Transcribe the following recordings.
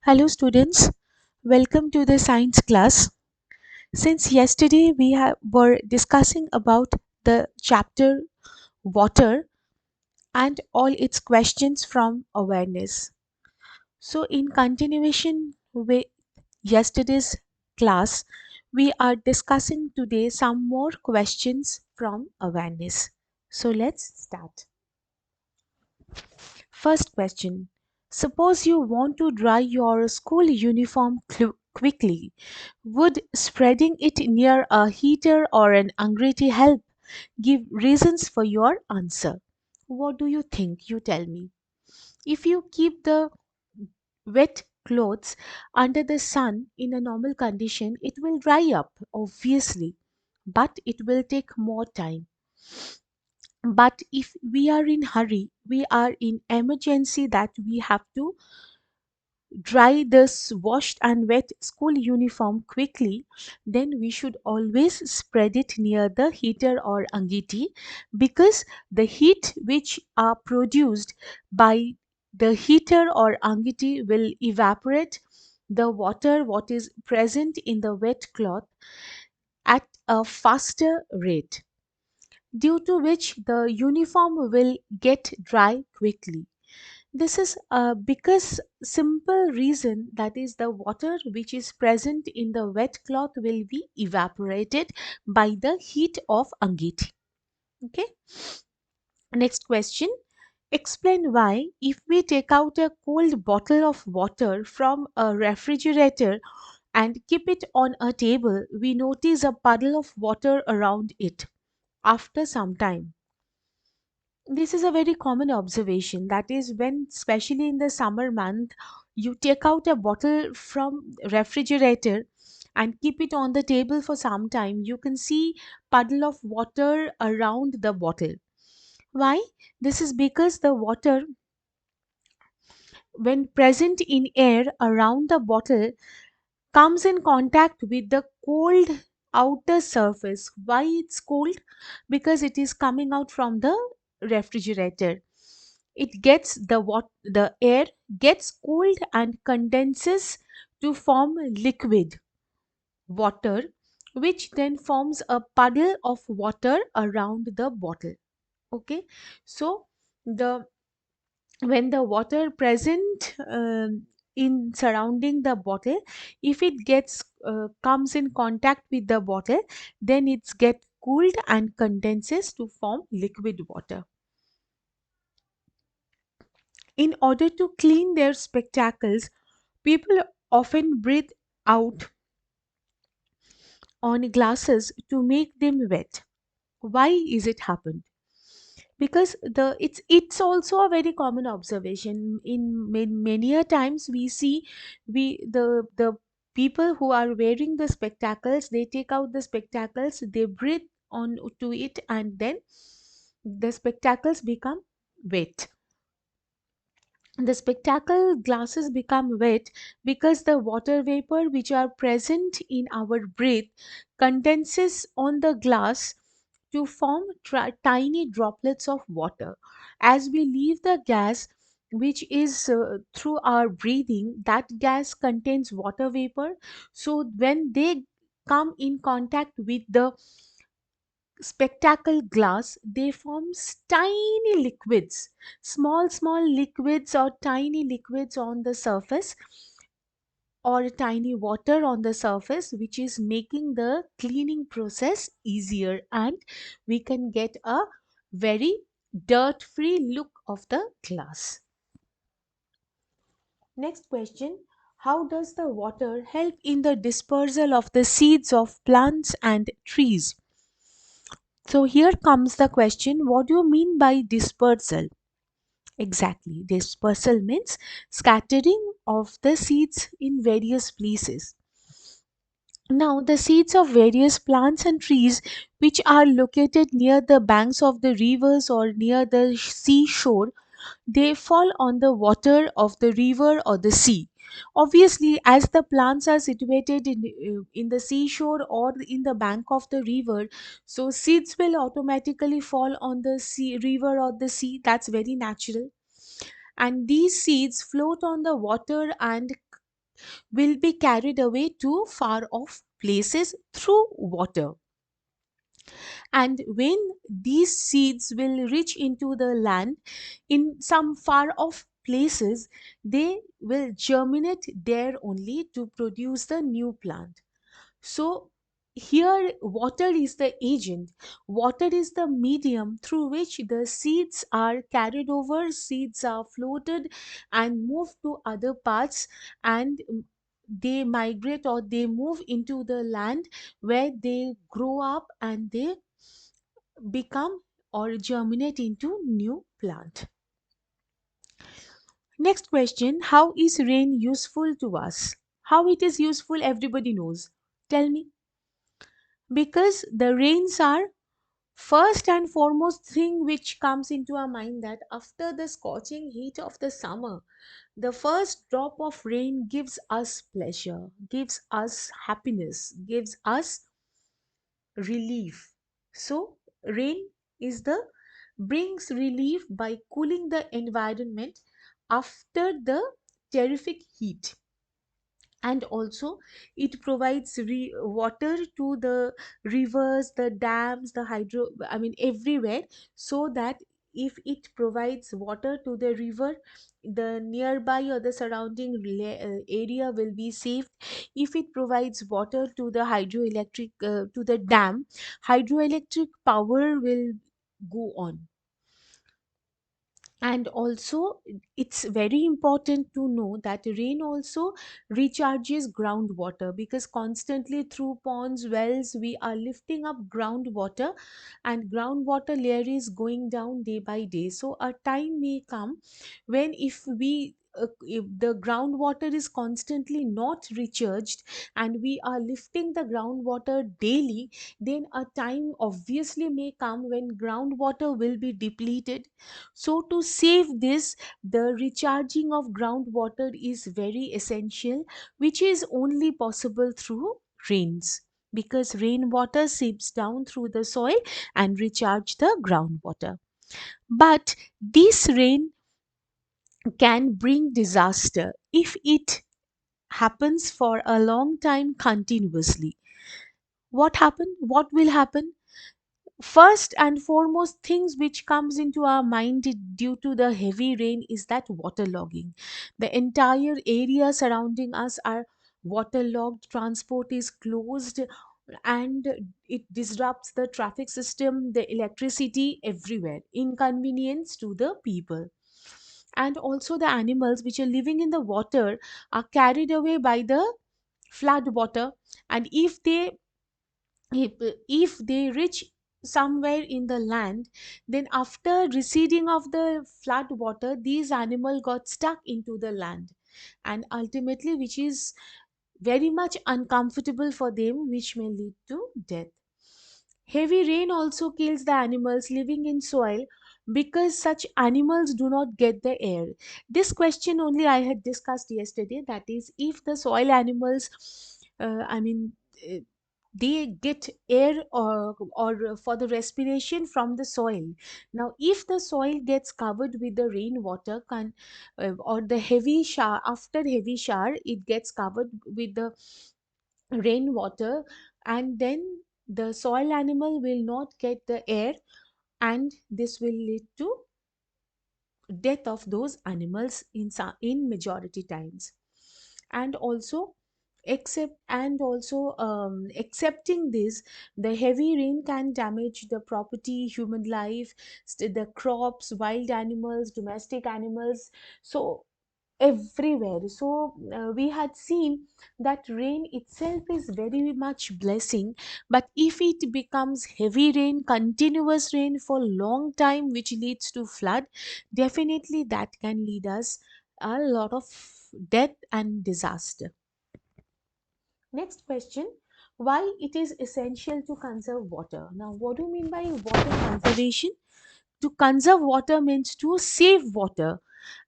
Hello, students. Welcome to the science class. Since yesterday were discussing about the chapter water and all its questions from awareness. So, in continuation with yesterday's class, we are discussing today some more questions from awareness. So, let's start. First question. Suppose you want to dry your school uniform quickly. Would spreading it near a heater or an angreti help? Give reasons for your answer. What do you think? You tell me. If you keep the wet clothes under the sun in a normal condition, it will dry up, obviously, but it will take more time. But if we are in hurry, we are in emergency that we have to dry this washed and wet school uniform quickly, then we should always spread it near the heater or angiti, because the heat which are produced by the heater or angiti will evaporate the water what is present in the wet cloth at a faster rate, due to which the uniform will get dry quickly. This is because simple reason, that is the water which is present in the wet cloth will be evaporated by the heat of angiti. Okay. Next question. Explain why, if we take out a cold bottle of water from a refrigerator and keep it on a table, we notice a puddle of water around it after some time. This is a very common observation. That is, when, especially in the summer month, you take out a bottle from refrigerator and keep it on the table for some time, you can see puddle of water around the bottle. Why? This is because the water, when present in air around the bottle, comes in contact with the cold outer surface. Why it's cold? Because it is coming out from the refrigerator. It gets the air gets cooled and condenses to form liquid water, which then forms a puddle of water around the bottle. Okay, so the when the water present in surrounding the bottle, if it gets comes in contact with the bottle, then it's get cooled and condenses to form liquid water. In order to clean their spectacles, people often breathe out on glasses to make them wet. Why is it happened? Because it's also a very common observation in many a times we see, the people who are wearing the spectacles, they take out the spectacles, they breathe on to it, and then the spectacles become wet. The spectacle glasses become wet because the water vapor which are present in our breath condenses on the glass to form tiny droplets of water. As we leave the gas, which is through our breathing, that gas contains water vapor. So when they come in contact with the spectacle glass, they form tiny liquids, small liquids or tiny liquids on the surface, or tiny water on the surface, which is making the cleaning process easier, and we can get a very dirt free look of the glass. Next question. How does the water help in the dispersal of the seeds of plants and trees? So here comes the question, what do you mean by dispersal? Exactly. Dispersal means scattering of the seeds in various places. Now, the seeds of various plants and trees which are located near the banks of the rivers or near the seashore, they fall on the water of the river or the sea. Obviously, as the plants are situated in the seashore or in the bank of the river, so seeds will automatically fall on the sea, river or the sea. That's very natural. And these seeds float on the water and will be carried away to far off places through water. And when these seeds will reach into the land in some far off places, they will germinate there only to produce the new plant. So here, water is the agent, water is the medium through which the seeds are carried over, seeds are floated and moved to other parts, and they migrate or they move into the land where they grow up and they become or germinate into new plant. Next question, how is rain useful to us? How it is useful everybody knows. Tell me. Because the rains are first and foremost thing which comes into our mind, that after the scorching heat of the summer, the first drop of rain gives us pleasure, gives us happiness, gives us relief. So rain is the brings relief by cooling the environment after the terrific heat. And also it provides water to the rivers, the dams, the hydro, I mean everywhere, so that if it provides water to the river, the nearby or the surrounding area will be safe. If it provides water to the hydroelectric to the dam, hydroelectric power will go on. And also it's very important to know that rain also recharges groundwater, because constantly through ponds, wells, we are lifting up groundwater, and groundwater layer is going down day by day. So a time may come when if the groundwater is constantly not recharged and we are lifting the groundwater daily, then a time obviously may come when groundwater will be depleted. So, to save this, the recharging of groundwater is very essential, which is only possible through rains, because rainwater seeps down through the soil and recharge the groundwater. But this rain can bring disaster if it happens for a long time continuously. What will happen? First and foremost things which comes into our mind due to the heavy rain is that waterlogging. The entire area surrounding us are waterlogged, transport is closed, and it disrupts the traffic system, the electricity everywhere, inconvenience to the people. And also the animals which are living in the water are carried away by the flood water. And if, if they reach somewhere in the land, then after receding of the flood water, these animals got stuck into the land, and ultimately which is very much uncomfortable for them, which may lead to death. Heavy rain also kills the animals living in soil, because such animals do not get the air. This question only I had discussed yesterday, that is, if the soil animals, I mean, uh, they get air or for the respiration from the soil. Now if the soil gets covered with the rainwater or the heavy shower, after heavy shower it gets covered with the rainwater, and then the soil animal will not get the air, and this will lead to death of those animals in majority times. And also accepting this, the heavy rain can damage the property, human life, the crops, wild animals, domestic animals, so everywhere. So we had seen that rain itself is very much blessing, but if it becomes heavy rain, continuous rain for long time, which leads to flood, definitely that can lead us a lot of death and disaster. Next question, why it is essential to conserve water? Now what do you mean by water conservation? To conserve water means to save water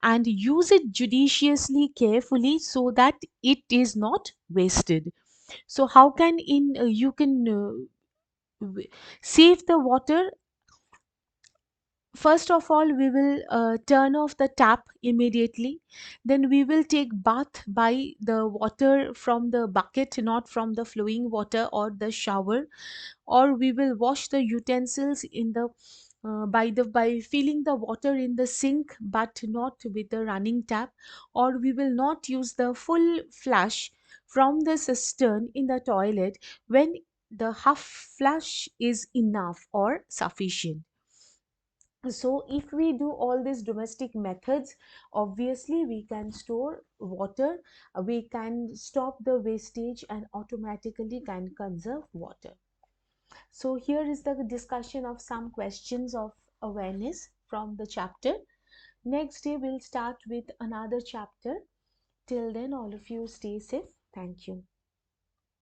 and use it judiciously, carefully, so that it is not wasted. So how can in you can w- save the water? First of all, we will turn off the tap immediately. Then we will take bath by the water from the bucket, not from the flowing water or the shower. Or we will wash the utensils in the by filling the water in the sink, but not with the running tap. Or we will not use the full flush from the cistern in the toilet when the half flush is enough or sufficient. So if we do all these domestic methods, obviously we can store water, we can stop the wastage and automatically can conserve water. So here is the discussion of some questions of awareness from the chapter. Next day we'll start with another chapter. Till then, all of you stay safe. Thank you.